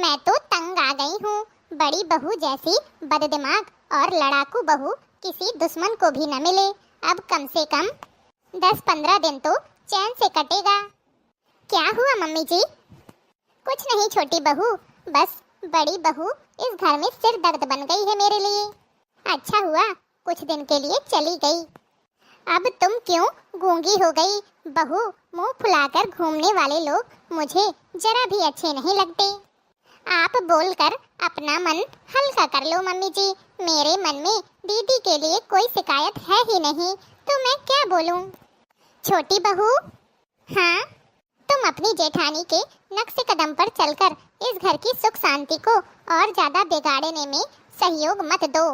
मैं तो तंग आ गई हूँ। बड़ी बहू जैसी बददिमाग और लड़ाकू बहू किसी दुश्मन को भी न मिले। अब कम से कम 10-15 दिन तो चैन से कटेगा। क्या हुआ मम्मी जी? कुछ नहीं छोटी बहू, बस बड़ी बहू इस घर में सिर दर्द बन गई है मेरे लिए। अच्छा हुआ कुछ दिन के लिए चली गई। अब तुम क्यों गूंगी हो गई? बहू मुंह फुलाकर घूमने वाले लोग मुझे जरा भी अच्छे नहीं लगते। आप बोलकर अपना मन हल्का कर लो मम्मी जी। मेरे मन में दीदी के लिए कोई शिकायत है ही नहीं, तो मैं क्या बोलूं? छोटी बहू, हाँ, तुम अपनी जेठानी के नक्शे कदम पर चलकर इस घर की सुख शांति को और ज्यादा बिगाड़ने में सहयोग मत दो।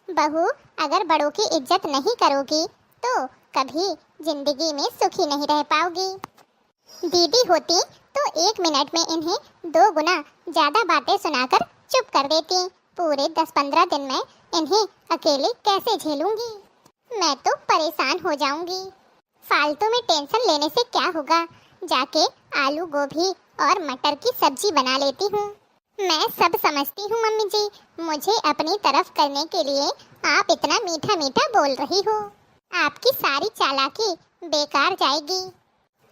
बहू, अगर बड़ों की इज्जत नहीं करोगी तो कभी जिंदगी में सुखी नहीं रह पाओगी। दीदी होती तो 1 मिनट में इन्हें 2 गुना ज्यादा बातें सुनाकर चुप कर देती। पूरे 10-15 दिन में इन्हें अकेले कैसे झेलूंगी? मैं तो परेशान हो जाऊंगी। फालतू में टेंशन लेने से क्या होगा? जाके आलू गोभी और मटर की सब्जी बना लेती हूँ। मैं सब समझती हूँ मम्मी जी, मुझे अपनी तरफ करने के लिए आप इतना मीठा मीठा बोल रही हो। आपकी सारी चालाकी बेकार जाएगी,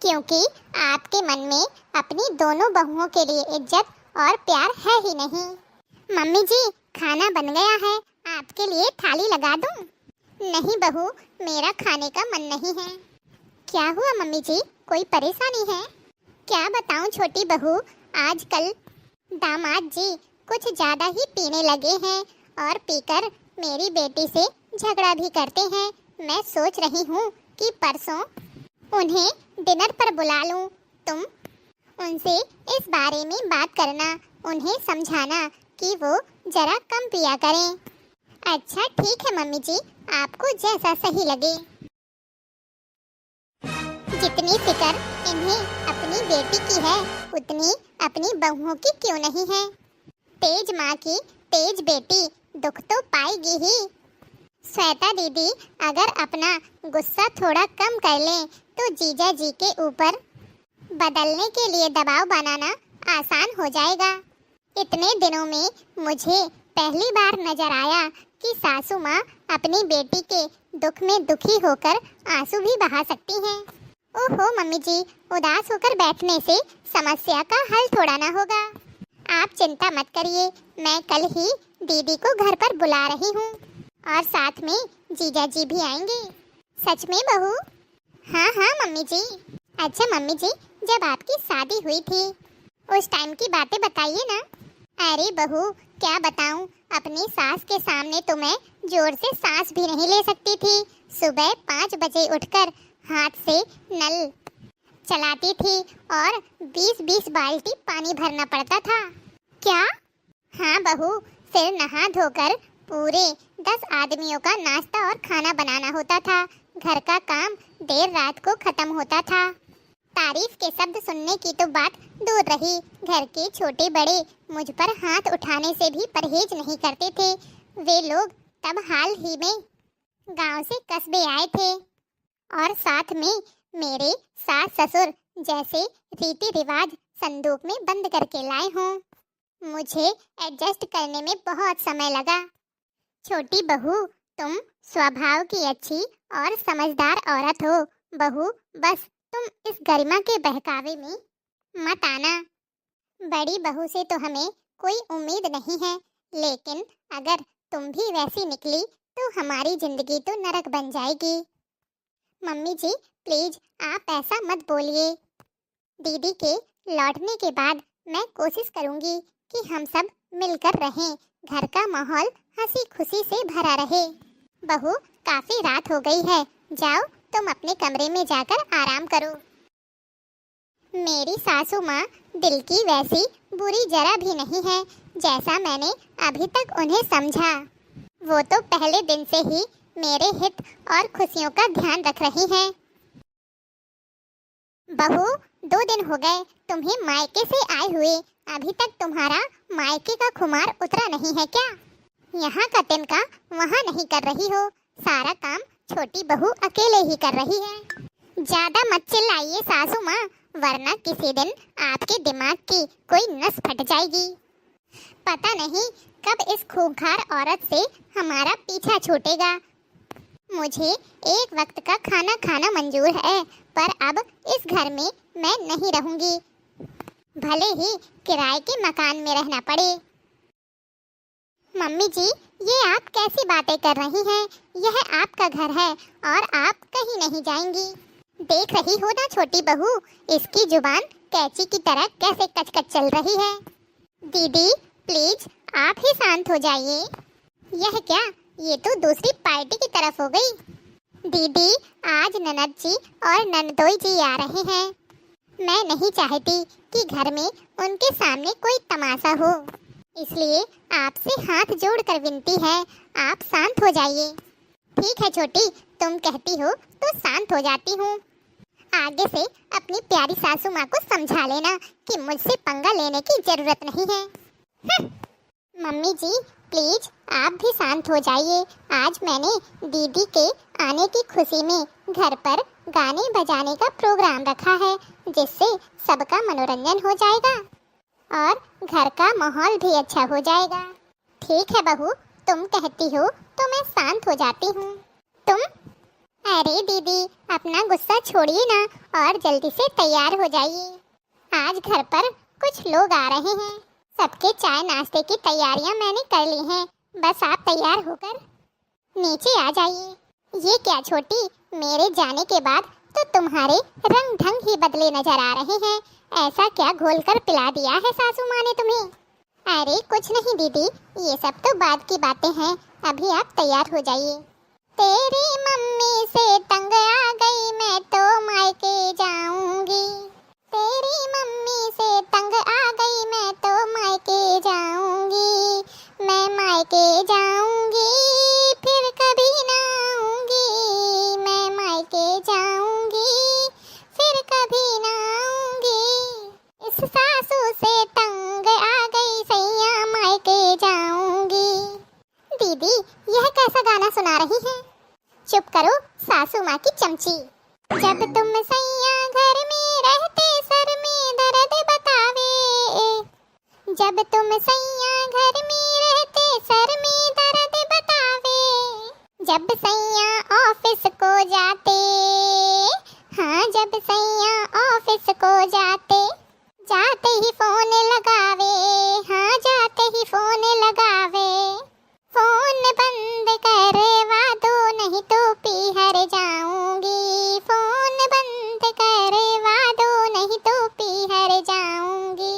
क्योंकि आपके मन में अपनी दोनों बहुओं के लिए इज्जत और प्यार है ही नहीं। मम्मी जी, खाना बन गया है, आपके लिए थाली लगा दूं? नहीं बहू, मेरा खाने का मन नहीं है। क्या हुआ मम्मी जी, कोई परेशानी है? क्या बताऊं छोटी बहू, आजकल दामाद जी कुछ ज्यादा ही पीने लगे हैं और पीकर मेरी बेटी से झगड़ा भी करते हैं। मैं सोच रही हूँ कि परसों उन्हें डिनर पर बुला लूं। तुम उनसे इस बारे में बात करना, उन्हें समझाना कि वो जरा कम पिया करें। अच्छा ठीक है मम्मी जी, आपको जैसा सही लगे। जितनी फिक्र इन्हें अपनी बेटी की है, उतनी अपनी बहुओं की क्यों नहीं है? तेज माँ की तेज बेटी दुख तो पाएगी ही। श्वेता दीदी अगर अपना गुस्सा थोड़ा कम कर लें तो जीजा जी के ऊपर बदलने के लिए दबाव बनाना आसान हो जाएगा। इतने दिनों में मुझे पहली बार नजर आया कि सासू माँ अपनी बेटी के दुख में दुखी होकर आंसू भी बहा सकती हैं। ओहो मम्मी जी, उदास होकर बैठने से समस्या का हल थोड़ा ना होगा। आप चिंता मत करिए, मैं कल ही दीदी को घर पर बुला रही हूँ और साथ में जीजा जी भी आएंगे। सच में बहू? हाँ हाँ मम्मी जी। अच्छा मम्मी जी, जब आपकी शादी हुई थी उस टाइम की बातें बताइए ना। अरे बहू, क्या बताऊँ, अपनी सास के सामने तो मैं जोर से सांस भी नहीं ले सकती थी। सुबह 5 बजे उठकर हाथ से नल चलाती थी और 20-20 बाल्टी पानी भरना पड़ता था। क्या? हाँ बहू, फिर नहा धोकर पूरे 10 आदमियों का नाश्ता और खाना बनाना होता था। घर का काम देर रात को खत्म होता था। तारीफ के शब्द सुनने की तो बात दूर रही, घर के छोटे बड़े मुझ पर हाथ उठाने से भी परहेज नहीं करते थे। वे लोग तब हाल ही में गांव से कस्बे आए थे और साथ में मेरे सास ससुर जैसे रीति रिवाज संदूक में बंद करके लाए हों। मुझे एडजस्ट करने में बहुत समय लगा। छोटी बहू, तुम स्वभाव की अच्छी और समझदार औरत हो। बहू, बस तुम इस गरिमा के बहकावे में मत आना। बड़ी बहू से तो हमें कोई उम्मीद नहीं है, लेकिन अगर तुम भी वैसी निकली तो हमारी जिंदगी तो नरक बन जाएगी। मम्मी जी प्लीज आप ऐसा मत बोलिए। दीदी के लौटने के बाद मैं कोशिश करूंगी कि हम सब मिलकर रहें, घर का माहौल हंसी खुशी से भरा रहे। बहू, काफी रात हो गई है, जाओ तुम अपने कमरे में जाकर आराम करो। मेरी सासू माँ दिल की वैसी बुरी जरा भी नहीं है जैसा मैंने अभी तक उन्हें समझा। वो तो पहले दिन से ही मेरे हित और खुशियों का ध्यान रख रही हैं। बहू, 2 दिन हो गए तुम्हें मायके से आए हुए, अभी तक तुम्हारा मायके का खुमार उतरा नहीं है क्या? यहाँ का तिनका वहाँ नहीं कर रही हो, सारा काम छोटी बहू अकेले ही कर रही है। ज्यादा मत चिल्लाइए सासू माँ, वरना किसी दिन आपके दिमाग की कोई नस फट जाएगी। पता नहीं कब इस खूंखार औरत से हमारा पीछा छूटेगा। मुझे एक वक्त का खाना खाना मंजूर है, पर अब इस घर में मैं नहीं रहूंगी, भले ही किराए के मकान में रहना पड़े। मम्मी जी, ये आप कैसी बातें कर रही हैं? यह आपका घर है और आप कहीं नहीं जाएंगी। देख रही हो ना छोटी बहू, इसकी जुबान कैंची की तरह कैसे कचकच चल रही है। दीदी प्लीज आप ही शांत हो जाइए। यह क्या, ये तो दूसरी पार्टी की तरफ हो गई। दीदी आज ननद जी और ननदोई जी आ रहे हैं। मैं नहीं चाहती कि घर में उनके सामने कोई तमाशा हो, इसलिए आपसे हाथ जोड़कर विनती है, आप शांत हो जाइए। ठीक है छोटी, तुम कहती हो तो शांत हो जाती हूँ। आगे से अपनी प्यारी सासू माँ को समझा लेना कि मुझसे पंगा लेने की जरूरत नहीं है। मम्मी जी प्लीज आप भी शांत हो जाइए। आज मैंने दीदी के आने की खुशी में घर पर गाने बजाने का प्रोग्राम रखा है, जिससे सबका मनोरंजन हो जाएगा और घर का माहौल भी अच्छा हो जाएगा। ठीक है बहू, तुम कहती हो तो मैं शांत हो जाती हूँ। तुम अरे दीदी अपना गुस्सा छोड़िए ना और जल्दी से तैयार हो जाइए। आज घर पर कुछ लोग आ रहे हैं। सबके चाय नाश्ते की तैयारियां मैंने कर ली हैं, बस आप तैयार होकर नीचे आ जाइए। ये क्या छोटी, मेरे जाने के बाद तो तुम्हारे रंग ढंग ही बदले नजर आ रहे हैं। ऐसा क्या घोलकर पिला दिया है सासू माँ ने तुम्हें? अरे कुछ नहीं दीदी, ये सब तो बाद की बातें हैं, अभी आप तैयार हो जाइए। तेरी मम्मी से तंग आ गई, मैं तो मायके जाऊंगी। तेरी मम्मी से तंग आ गई, मैं तो मायके जाऊंगी। मैं मायके जाऊंगी, फिर कभी ना आऊंगी। मैं मायके जाऊंगी, फिर कभी ना आऊंगी। इस सासू से तंग आ गई, सैया मायके जाऊंगी। दीदी यह कैसा गाना सुना रही हैं? चुप करो सासू माँ की चमची। जब तुम सैया घर में रहते सर में दर्द बतावे। जब तुम सैया घर में रहते सर में दर्द बतावे। जब सैया ऑफिस को जाते, हाँ जब सैया ऑफिस को जाते, जाते ही फोन लगावे। हाँ जाते ही फोन लगावे। फोन बंद करवा दो नहीं तो पीहर जाऊंगी। फोन बंद करवा दो नहीं तो पीहर जाऊंगी।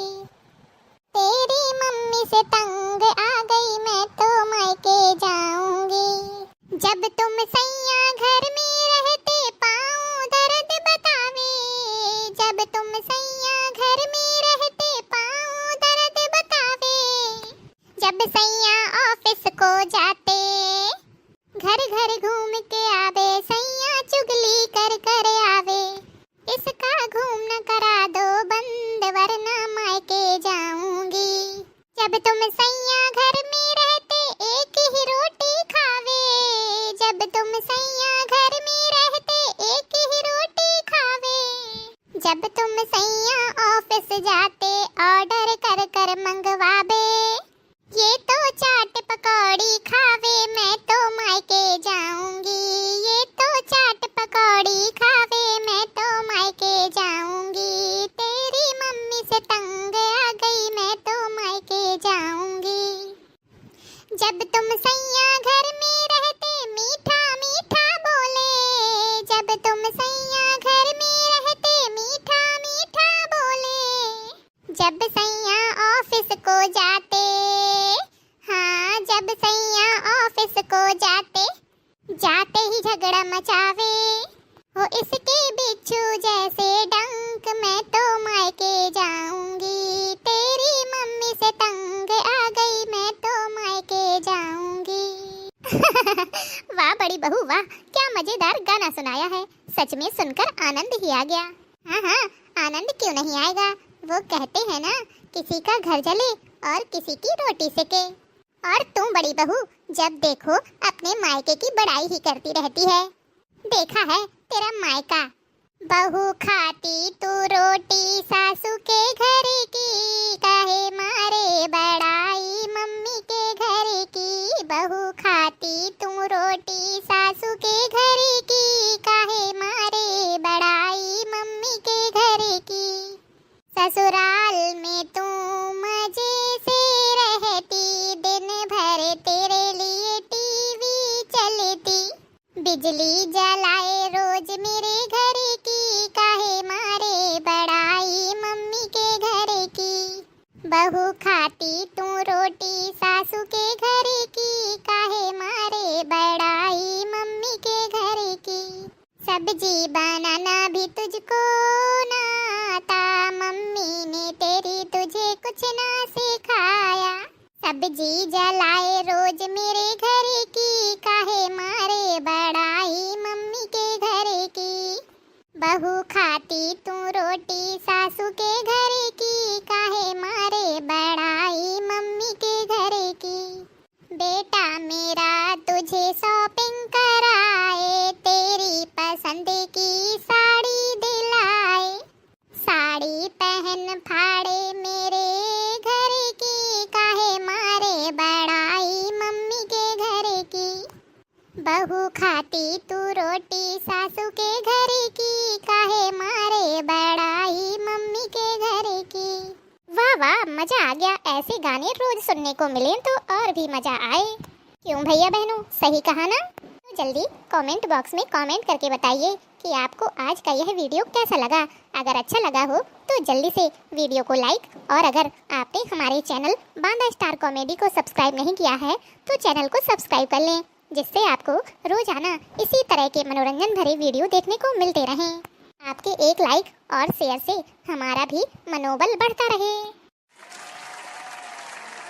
तेरी मम्मी से तंग आ गई, मैं तो मायके जाऊंगी। जब तुम सैया घर में रहते पाँव दर्द बतावे। जब तुम सैया घर में रहते पाँव दर्द बतावे। जब सैया ऑफिस को जाते, घर घर घूम के आवे। सैया चुगली कर कर आवे। इसका घूमना करा दो बंद, वरना मायके जाऊंगी। जब तुम सैया घर में रहते एक ही रोटी खावे। जब तुम सैया घर में रहते एक ही रोटी खावे। जब तुम सैया ऑफिस जाते ऑर्डर कर कर मंगवावे। ये तो चाट पकौड़ी खावे, मैं तो मायके जाऊंगी। ये तो चाट पकौड़ी खावे, मैं तो मायके जाऊंगी। तेरी मम्मी से तंग आ गई, मैं तो मायके जाऊंगी। जब तुम सैया घर में रहते मीठा मीठा बोले। जब तुम सैया घर में रहते मीठा मीठा बोले। जब सैया ऑफिस को जाते, हाँ जब सैया ऑफिस को जाते, जाते ही झगड़ा मचावे। हो इसके बिच्छू जैसे डंक, मैं तो मायके जाऊंगी। तेरी मम्मी से तंग आ गई, मैं तो मायके जाऊंगी। वाह बड़ी बहू वाह, क्या मजेदार गाना सुनाया है। सच में सुनकर आनंद ही आ गया। हाँ हाँ, आनंद क्यों नहीं आएगा। वो कहते हैं ना, किसी का घर जले और किसी की रोटी सेके। और तुम बड़ी बहू जब देखो अपने मायके की बड़ाई ही करती रहती है। देखा है तेरा मायका बहू खाती तू रोटी सासू के घर की, काहे मारे बड़ाई मम्मी के घर की। बहू खाती तू रोटी सासू के घर की, काहे मारे बड़ाई मम्मी के घर की। ससुराल में तू मजे से रहती, दिन भर तेरे लिए टीवी चलती। बिजली जलाए रोज मेरे घर की, काहे मारे बड़ाई मम्मी के घर की। बहू खाती तू रोटी सासू के घर की, काहे मारे बड़ाई मम्मी के घर की। सब्जी बनाना भी तुझको ना आता, मम्मी ने तेरी तुझे कुछ ना सिखाया। सब्जी जलाए रोज मेरे घर की, काहे मारे बड़ाई मम्मी के घर की। बहू खाती तू रोटी सासू के घर की, काहे मारे बड़ाई मम्मी के घर की। बेटा मेरा तुझे शॉपिंग कराए, तेरी पसंद की साड़ी दिलाए। साड़ी पहन फाड़े मेरे घर की, काहे मारे बड़ाई मम्मी के घर की। बहू खाती तू रोटी सासू के घर की, काहे मारे बड़ाई मम्मी के घर की। वाह वाह, मजा आ गया। ऐसे गाने रोज सुनने को मिले तो और भी मजा आए। क्यों भैया बहनों, सही कहा ना? तो जल्दी कमेंट बॉक्स में कमेंट करके बताइए कि आपको आज का यह वीडियो कैसा लगा। अगर अच्छा लगा हो तो जल्दी से वीडियो को लाइक, और अगर आपने हमारे चैनल बांदा स्टार कॉमेडी को सब्सक्राइब नहीं किया है तो चैनल को सब्सक्राइब कर लें, जिससे आपको रोजाना इसी तरह के मनोरंजन भरे वीडियो देखने को मिलते रहें। आपके एक लाइक और शेयर से हमारा भी मनोबल बढ़ता रहे।